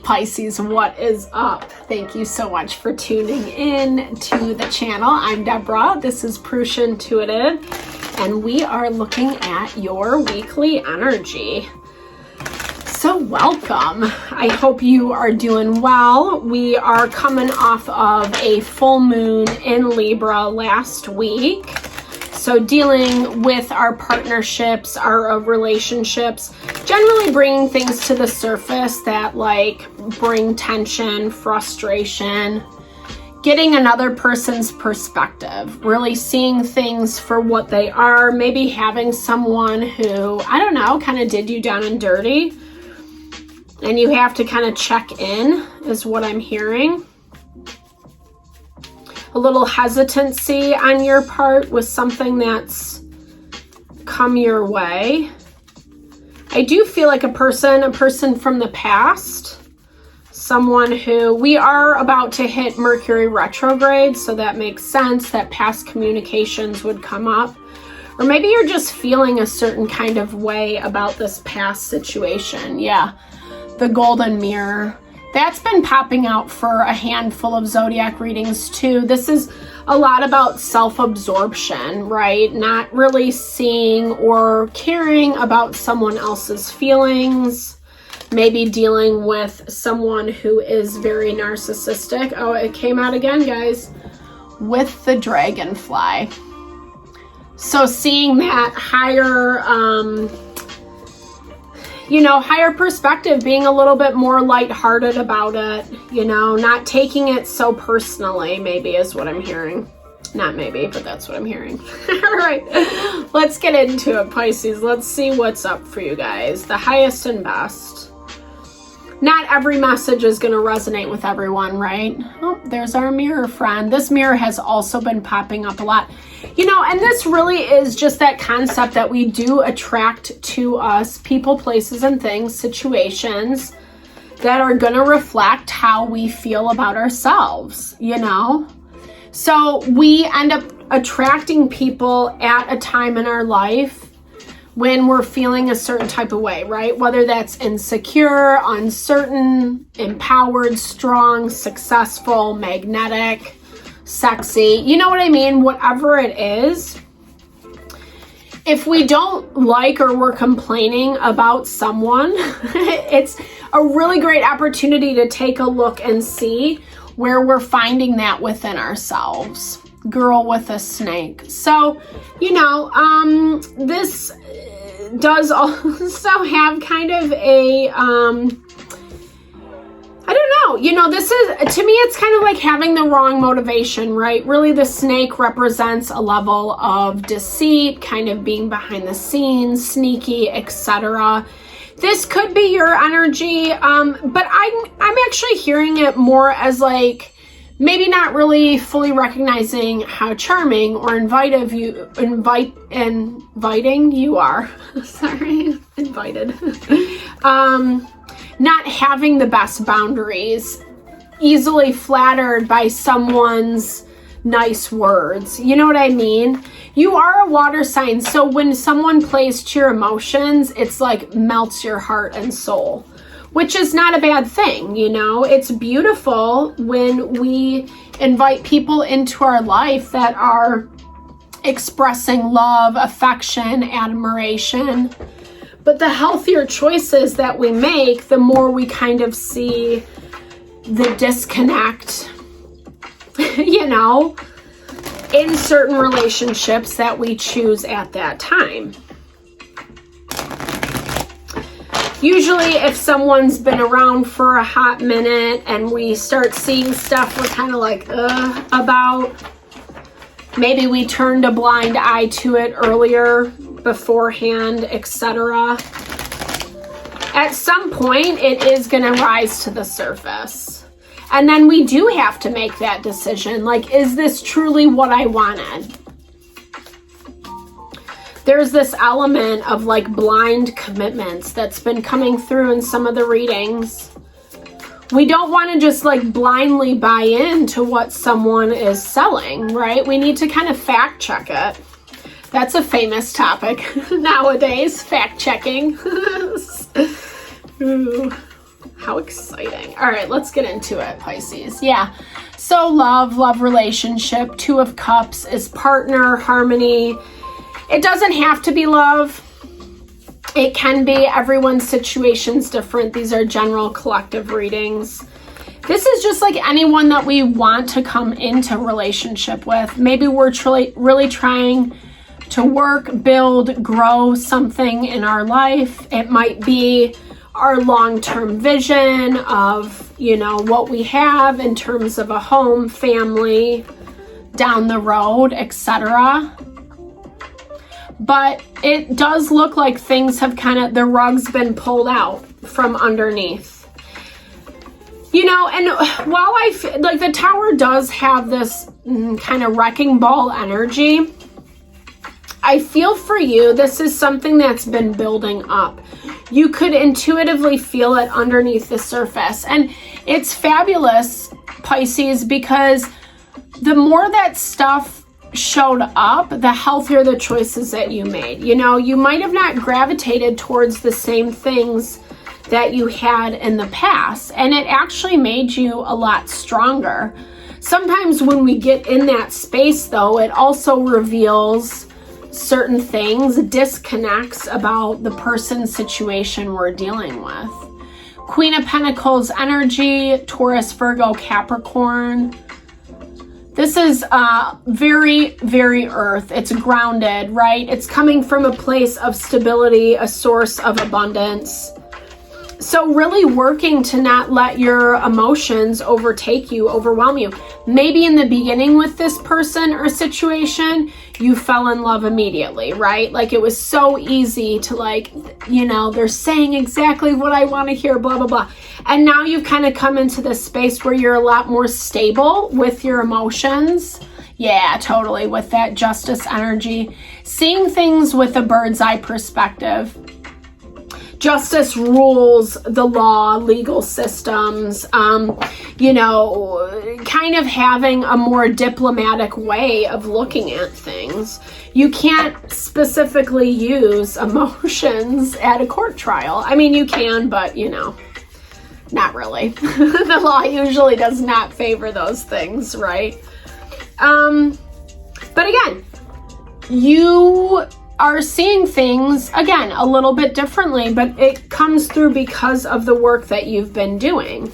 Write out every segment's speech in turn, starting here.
Pisces, what is up? Thank you so much for tuning in to the channel. I'm Deborah. This is Purusha Intuitive, and we are looking at your weekly energy. So welcome. I hope you are doing well. We are coming off of a full moon in Libra last week. So dealing with our partnerships, our relationships, generally bringing things to the surface that like bring tension, frustration, getting another person's perspective, really seeing things for what they are, maybe having someone who, I don't know, kind of did you down and dirty, and you have to kind of check in, is what I'm hearing. A little hesitancy on your part with something that's come your way. I do feel like a person from the past, someone who, we are about to hit Mercury retrograde, so that makes sense that past communications would come up. Or maybe you're just feeling a certain kind of way about this past situation. Yeah, the golden mirror. That's been popping out for a handful of zodiac readings too. This is a lot about self-absorption, right? Not really seeing or caring about someone else's feelings. Maybe dealing with someone who is very narcissistic. Oh, it came out again, guys, with the dragonfly. So seeing that higher, higher perspective, being a little bit more lighthearted about it, not taking it so personally, maybe is what I'm hearing. Not maybe, but that's what I'm hearing. All right, let's get into it, Pisces. Let's see what's up for you guys. The highest and best. Not every message is going to resonate with everyone, right? Oh, there's our mirror friend. This mirror has also been popping up a lot. And this really is just that concept that we do attract to us people, places, and things, situations that are going to reflect how we feel about ourselves, So we end up attracting people at a time in our life when we're feeling a certain type of way, right? Whether that's insecure, uncertain, empowered, strong, successful, magnetic, sexy, you know what I mean? Whatever it is, if we don't like or we're complaining about someone, it's a really great opportunity to take a look and see where we're finding that within ourselves. Girl with a snake. So, this does also have kind of a, I don't know, this is, to me, it's kind of like having the wrong motivation, right? Really, the snake represents a level of deceit, kind of being behind the scenes, sneaky, etc. This could be your energy, but I'm actually hearing it more as like, maybe not really fully recognizing how charming or inviting you are. Sorry, invited. Not having the best boundaries, easily flattered by someone's nice words. You know what I mean? You are a water sign, so when someone plays to your emotions, it's like melts your heart and soul, which is not a bad thing, It's beautiful when we invite people into our life that are expressing love, affection, admiration. But the healthier choices that we make, the more we kind of see the disconnect, in certain relationships that we choose at that time. Usually if someone's been around for a hot minute and we start seeing stuff we're kind of like, about, maybe we turned a blind eye to it earlier, beforehand, etc. At some point, it is going to rise to the surface. And then we do have to make that decision. Like, is this truly what I wanted? There's this element of like blind commitments that's been coming through in some of the readings. We don't want to just like blindly buy into what someone is selling, right? We need to kind of fact check it. That's a famous topic nowadays, fact checking. Ooh. How exciting. All right, let's get into it, Pisces. Yeah. So love relationship. 2 of Cups is partner, harmony. It doesn't have to be love. It can be. Everyone's situation's different. These are general collective readings. This is just like anyone that we want to come into relationship with. Maybe we're really trying to work, build, grow something in our life. It might be our long-term vision of, you know, what we have in terms of a home, family, down the road, etc. But it does look like things have the rug's been pulled out from underneath. You know, and while I feel like the Tower does have this kind of wrecking ball energy, I feel for you, this is something that's been building up. You could intuitively feel it underneath the surface. And it's fabulous, Pisces, because the more that stuff showed up, the healthier the choices that you made. You know, you might have not gravitated towards the same things that you had in the past, and it actually made you a lot stronger. Sometimes when we get in that space, though, it also reveals certain things, disconnects about the person's situation we're dealing with. Queen of Pentacles energy, Taurus, Virgo, Capricorn. This is very, very earth. It's grounded, right? It's coming from a place of stability, a source of abundance. So really working to not let your emotions overtake you, overwhelm you. Maybe in the beginning with this person or situation, you fell in love immediately, right? Like it was so easy to like, you know, they're saying exactly what I want to hear, blah, blah, blah. And now you've kind of come into this space where you're a lot more stable with your emotions. Yeah, totally. With that Justice energy, seeing things with a bird's eye perspective. Justice rules the law, legal systems, you know, kind of having a more diplomatic way of looking at things. You can't specifically use emotions at a court trial. I mean, you can, but, you know, not really. The law usually does not favor those things, right? But again, you are seeing things, again, a little bit differently, but it comes through because of the work that you've been doing.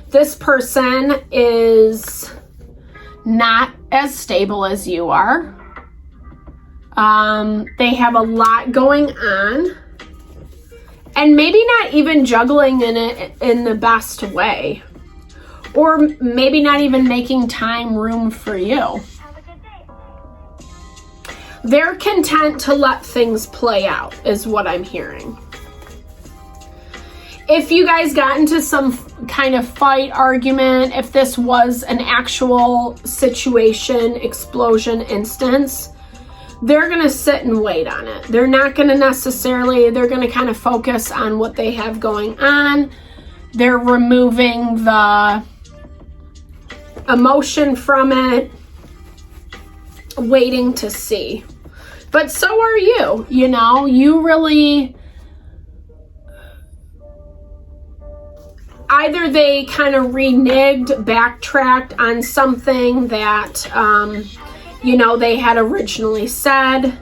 This person is not as stable as you are. They have a lot going on, and maybe not even juggling in it in the best way, or maybe not even making room for you. They're content to let things play out, is what I'm hearing. If you guys got into some kind of fight, argument, if this was an actual situation, explosion, instance, they're going to sit and wait on it. They're not going to necessarily, they're going to kind of focus on what they have going on. They're removing the emotion from it, waiting to see. But so are you, you know, you really, either they kind of reneged, backtracked on something that, you know, they had originally said.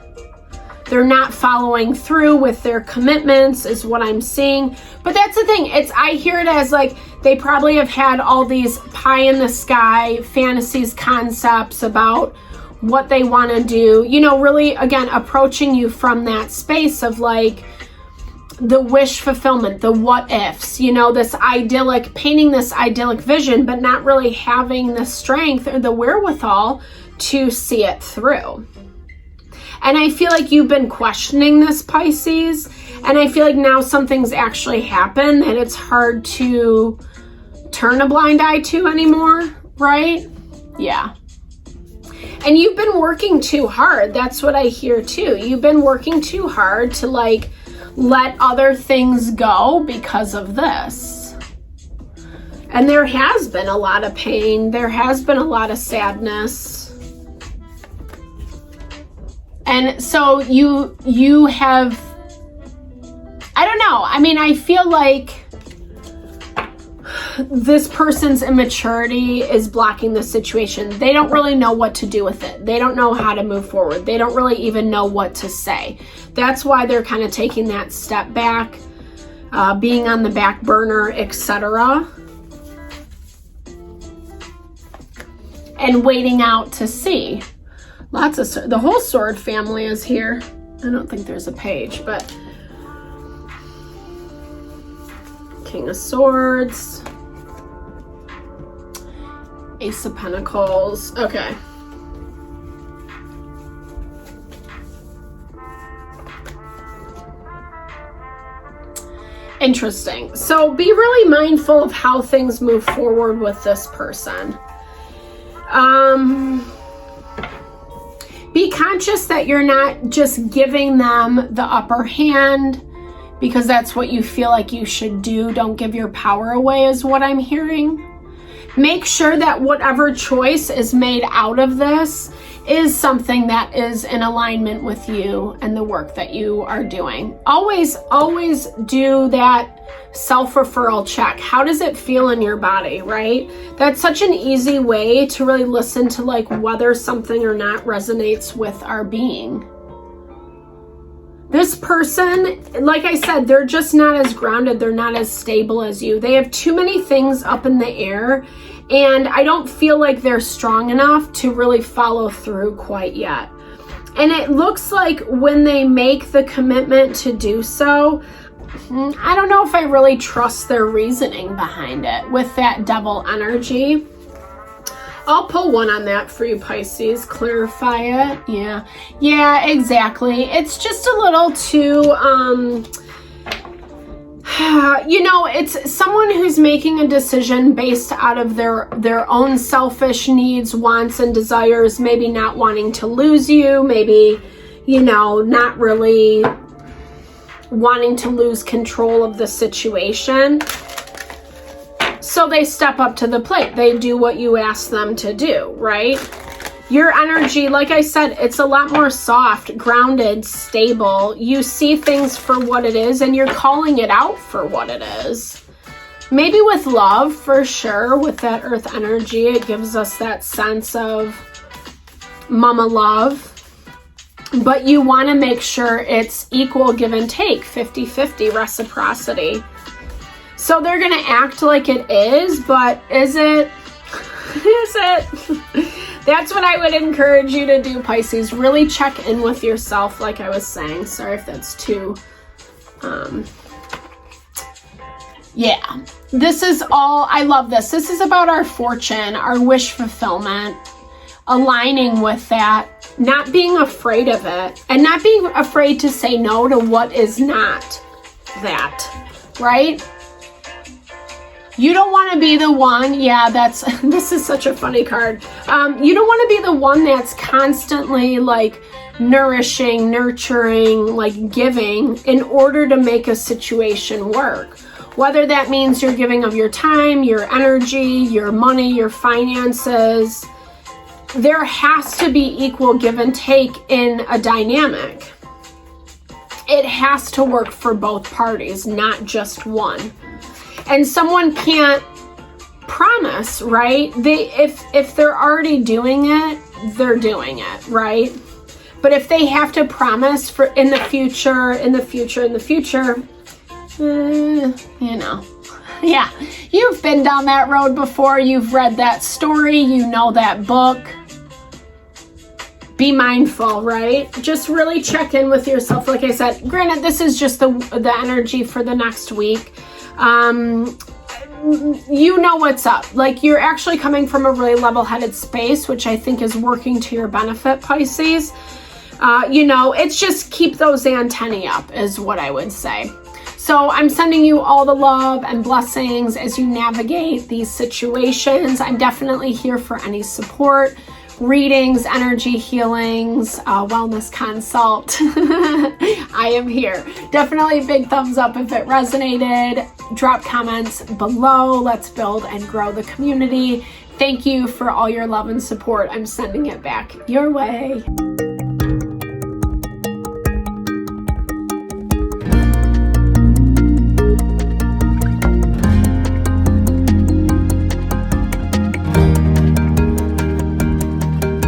They're not following through with their commitments is what I'm seeing. But that's the thing. I hear it as like they probably have had all these pie in the sky fantasies, concepts about what they want to do, you know, really, again, approaching you from that space of like the wish fulfillment, the what ifs, you know, this idyllic, painting this idyllic vision, but not really having the strength or the wherewithal to see it through. And I feel like you've been questioning this, Pisces, and I feel like now something's actually happened that it's hard to turn a blind eye to anymore, right? Yeah. And you've been working too hard. That's what I hear too. You've been working too hard to like let other things go because of this. And there has been a lot of pain. There has been a lot of sadness. And so you have, I don't know. I mean, I feel like this person's immaturity is blocking the situation. They don't really know what to do with it. They don't know how to move forward. They don't really even know what to say. That's why they're kind of taking that step back, being on the back burner, etc. And waiting out to see. Lots of, the whole sword family is here. I don't think there's a page, but King of Swords, Ace of Pentacles. Okay. Interesting. So be really mindful of how things move forward with this person. Be conscious that you're not just giving them the upper hand because that's what you feel like you should do. Don't give your power away is what I'm hearing. Make sure that whatever choice is made out of this is something that is in alignment with you and the work that you are doing. Always do that self-referral check. How does it feel in your body, right? That's such an easy way to really listen to like whether something or not resonates with our being. This person, like I said, they're just not as grounded. They're not as stable as you. They have too many things up in the air, and I don't feel like they're strong enough to really follow through quite yet. And it looks like when they make the commitment to do so, I don't know if I really trust their reasoning behind it with that devil energy. I'll pull one on that for you, Pisces. Clarify it. Yeah, exactly. It's just a little too, it's someone who's making a decision based out of their own selfish needs, wants, and desires, maybe not wanting to lose you, maybe, not really wanting to lose control of the situation. So they step up to the plate. They do what you ask them to do, right? Your energy, like I said, it's a lot more soft, grounded, stable. You see things for what it is and you're calling it out for what it is. Maybe with love, for sure, with that earth energy, it gives us that sense of mama love. But you want to make sure it's equal give and take, 50-50 reciprocity. So they're going to act like it is, but is it? Is it? That's what I would encourage you to do, Pisces. Really check in with yourself, like I was saying. Sorry if that's too... Yeah. This is all... I love this. This is about our fortune, our wish fulfillment, aligning with that, not being afraid of it, and not being afraid to say no to what is not that, right? You don't want to be the one, this is such a funny card. You don't want to be the one that's constantly like nourishing, nurturing, like giving in order to make a situation work. Whether that means you're giving of your time, your energy, your money, your finances. There has to be equal give and take in a dynamic. It has to work for both parties, not just one. And someone can't promise, right? If they're already doing it, they're doing it, right? But if they have to promise for in the future, yeah, you've been down that road before. You've read that story. You know that book. Be mindful, right? Just really check in with yourself. Like I said, granted, this is just the energy for the next week. You know what's up. Like, you're actually coming from a really level-headed space, which I think is working to your benefit, Pisces. It's just keep those antennae up is what I would say. So I'm sending you all the love and blessings as you navigate these situations. I'm definitely here for any support, readings, energy healings, wellness consult. I am here. Definitely big thumbs up if it resonated. Drop comments below. Let's build and grow the community. Thank you for all your love and support. I'm sending it back your way.